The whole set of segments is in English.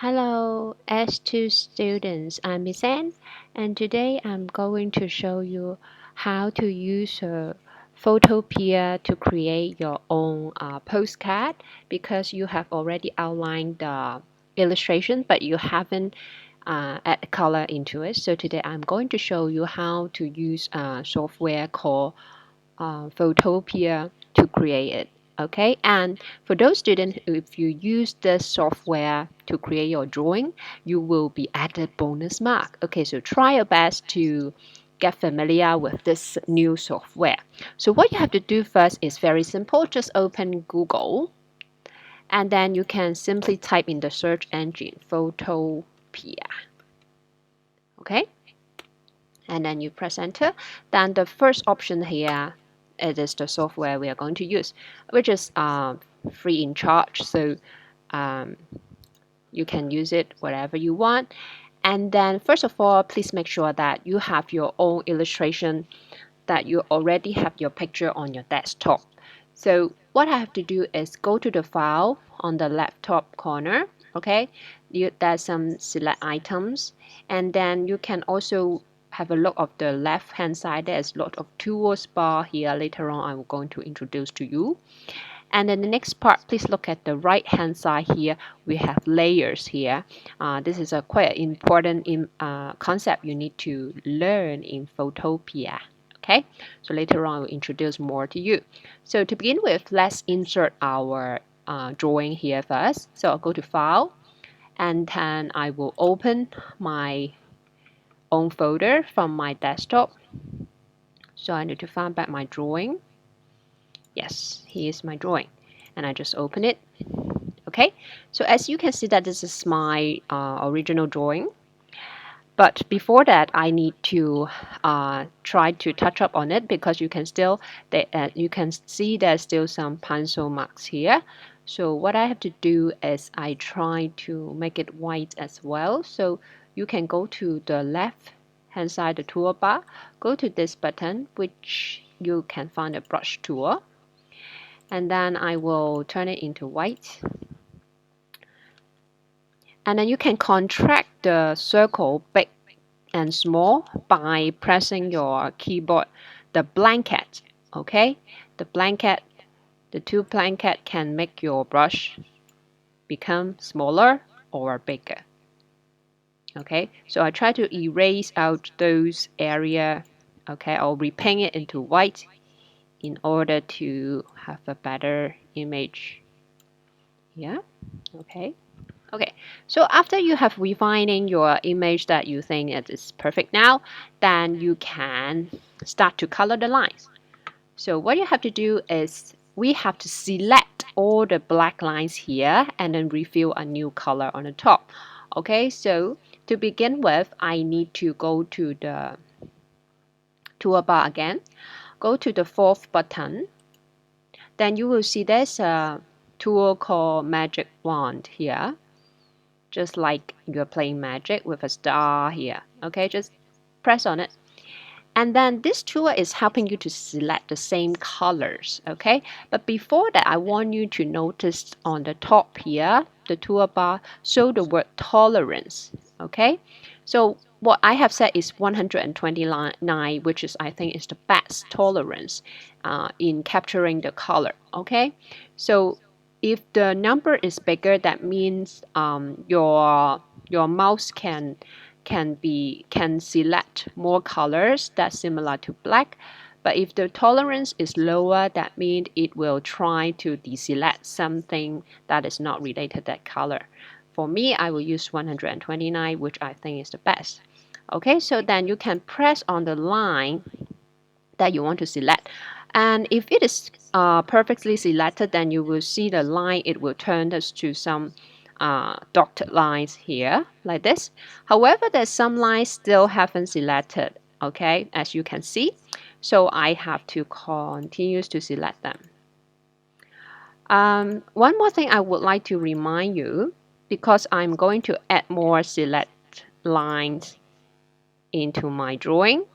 Hello, S2 students. I'm Miss Anne, and today I'm going to show you how to use Photopea to create your own postcard because you have already outlined the illustration, but you haven't add color into it. So today I'm going to show you how to use software called Photopea to create it. Okay, and for those students, if you use this software to create your drawing, you will be added bonus mark. Okay, so try your best to get familiar with this new software. So what you have to do first is very simple. Just open Google, and then you can simply type in the search engine Photopea. Okay, and then you press enter. Then the first option here, it is the software we are going to use, which is free in charge, so um, you can use it wherever you want. And then first of all, please make sure that you have your own illustration, that you already have your picture on your desktop. So what I have to do is go to the file on the left top corner. Okay, there's some select items, and then you can also have a look of the left hand side. There's a lot of tools bar here. Later on I'm going to introduce to you. And then the next part, please look at the right hand side here. We have layers here. This is a quite important concept you need to learn in Photopea. Okay, so later on I will introduce more to you. So to begin with, let's insert our drawing here first. So I'll go to File, and then I will open my own folder from my desktop. So I need to find back my drawing. Yes, here's my drawing, and I just open it. Okay, so as you can see that this is my original drawing, but before that I need to try to touch up on it because you can see there's still some pencil marks here. So what I have to do is I try to make it white as well. So you can go to the left hand side, the toolbar, go to this button, which you can find a brush tool, and then I will turn it into white. And then you can contract the circle big and small by pressing your keyboard, the blanket. Okay, the two blanket can make your brush become smaller or bigger. Okay, so I try to erase out those area. Okay, I'll repaint it into white in order to have a better image. Yeah, okay. Okay, so after you have refining your image that you think it is perfect now, then you can start to color the lines. So what you have to do is we have to select all the black lines here and then refill a new color on the top. Okay, so to begin with, I need to go to the toolbar again, go to the fourth button. Then you will see there's a tool called Magic Wand here. Just like you're playing magic with a star here. Okay, just press on it. And then this tool is helping you to select the same colors. Okay, but before that, I want you to notice on the top here, the toolbar, show the word tolerance. Okay, so what I have set is 129, which is I think is the best tolerance in capturing the color. Okay, so if the number is bigger, that means your mouse can select more colors that's similar to black. But if the tolerance is lower, that means it will try to deselect something that is not related to that color. For me, I will use 129, which I think is the best. Okay, so then you can press on the line that you want to select. And if it is perfectly selected, then you will see the line, it will turn us to some dotted lines here, like this. However, there's some lines still haven't selected, okay, as you can see. So I have to continue to select them. One more thing I would like to remind you, because I'm going to add more select lines into my drawing.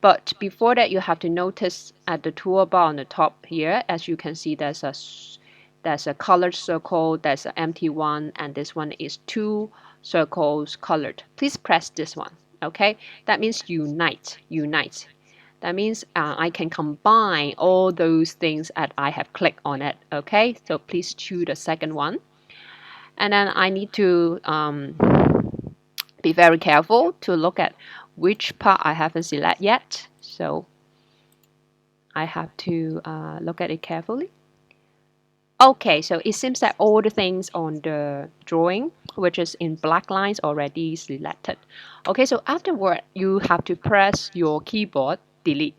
But before that, you have to notice at the toolbar on the top here, as you can see, there's a there's a colored circle, there's an empty one, and this one is two circles colored. Please press this one, okay? That means unite, unite. That means I can combine all those things that I have clicked on it, okay? So please choose the second one. And then I need to be very careful to look at which part I haven't selected yet. So I have to look at it carefully. Okay, so it seems that all the things on the drawing, which is in black lines, already selected. Okay, so afterward, you have to press your keyboard, delete.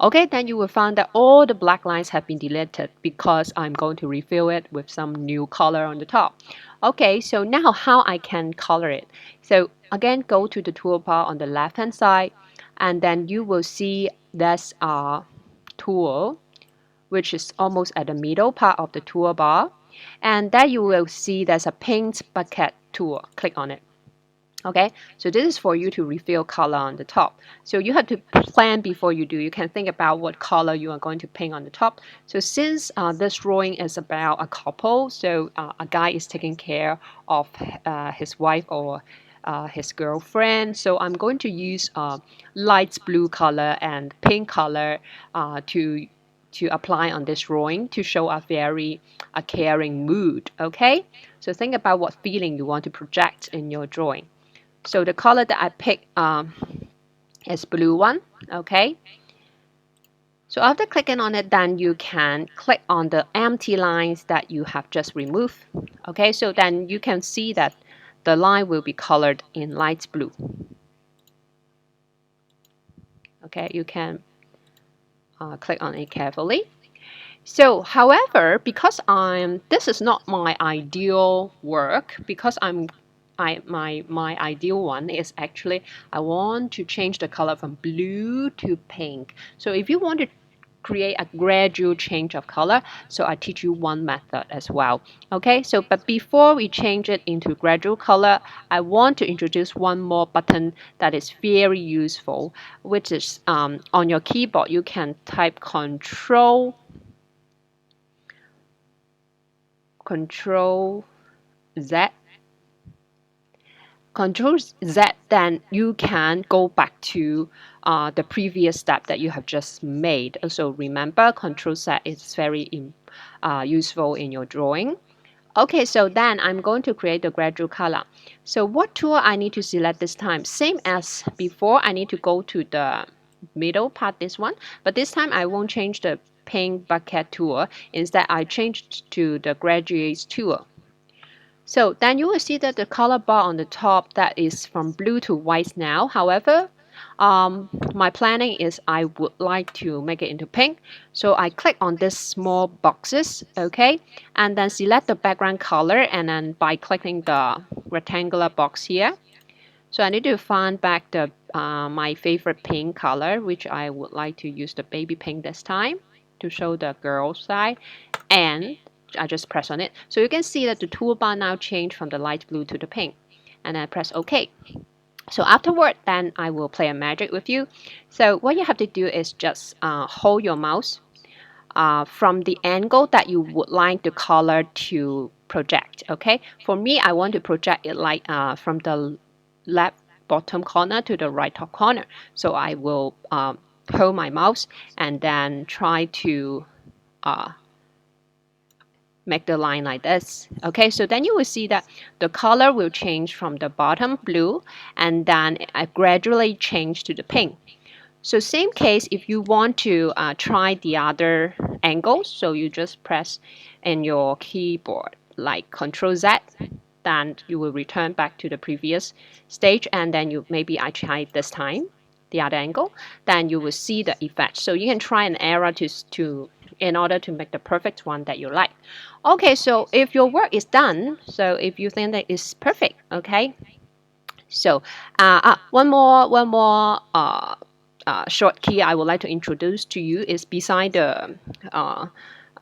Okay, then you will find that all the black lines have been deleted because I'm going to refill it with some new color on the top. Okay, so now how I can color it. So again, go to the toolbar on the left hand side, and then you will see there's a tool which is almost at the middle part of the toolbar. And there you will see there's a paint bucket tool. Click on it. Okay, so this is for you to refill color on the top. So you have to plan before you do. You can think about what color you are going to paint on the top. So since this drawing is about a couple, so a guy is taking care of his wife or his girlfriend. So I'm going to use light blue color and pink color to apply on this drawing to show a very caring mood. Okay, so think about what feeling you want to project in your drawing. So the color that I picked is blue one, okay? So after clicking on it, then you can click on the empty lines that you have just removed. Okay, so then you can see that the line will be colored in light blue. Okay, you can click on it carefully. So, however, because this is not my ideal work, because my ideal one is actually I want to change the color from blue to pink. So if you want to create a gradual change of color, so I teach you one method as well. Okay, so but before we change it into gradual color, I want to introduce one more button that is very useful, which is on your keyboard you can type Control Z. Control Z, then you can go back to the previous step that you have just made. So remember, Control Z is very useful in your drawing. Okay, so then I'm going to create the gradual color. So what tool I need to select this time? Same as before, I need to go to the middle part, this one. But this time I won't change the paint bucket tool. Instead, I changed to the graduate tool. So then you will see that the color bar on the top that is from blue to white now. However, my planning is I would like to make it into pink. So I click on this small boxes, okay, and then select the background color, and then by clicking the rectangular box here. So I need to find back the my favorite pink color, which I would like to use the baby pink this time to show the girl side, and I just press on it. So you can see that the toolbar now changed from the light blue to the pink. And I press OK. So afterward, then I will play a magic with you. So what you have to do is just hold your mouse from the angle that you would like the color to project. Okay. For me, I want to project it like from the left bottom corner to the right top corner. So I will hold my mouse and then try to make the line like this. Okay, so then you will see that the color will change from the bottom blue and then gradually change to the pink. So same case if you want to try the other angles, so you just press in your keyboard like Control Z, then you will return back to the previous stage, and then maybe I try this time the other angle, then you will see the effect. So you can try and error in order to make the perfect one that you like. Okay, so if your work is done, so if you think that it's perfect, okay. So one more short key I would like to introduce to you is beside the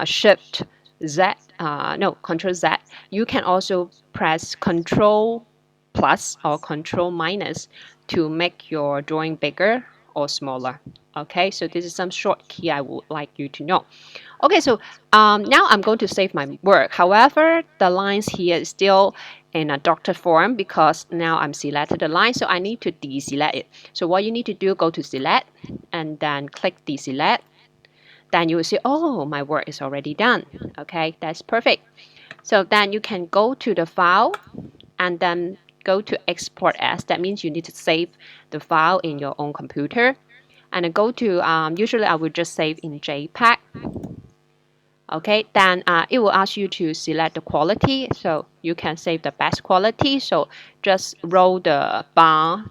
Shift Z, no, Control Z. You can also press Control plus or Control minus to make your drawing bigger or smaller. Okay, so this is some short key I would like you to know. Okay, so now I'm going to save my work. However, the lines here is still in a doctored form because now I'm selected the line, so I need to deselect it. So what you need to do, go to select and then click deselect. Then you will see, oh, my work is already done. Okay, that's perfect. So then you can go to the file and then go to export as. That means you need to save the file in your own computer. And then go to, usually I would just save in JPEG. Okay, then it will ask you to select the quality, so you can save the best quality. So just roll the bar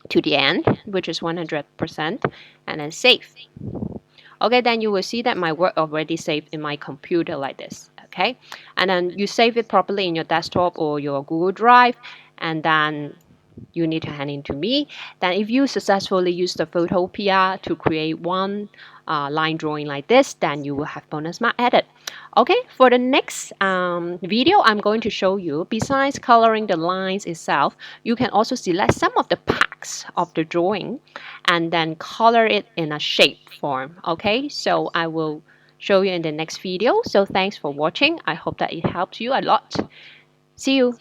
to the end, which is 100%, and then save. Okay, then you will see that my work already saved in my computer like this. Okay, and then you save it properly in your desktop or your Google Drive, and then you need to hand it to me. Then if you successfully use the Photopea to create one line drawing like this, then you will have bonus mark added. Okay, for the next video, I'm going to show you, besides coloring the lines itself, you can also select some of the parts of the drawing and then color it in a shape form. Okay, so I will show you in the next video. So thanks for watching. I hope that it helps you a lot. See you.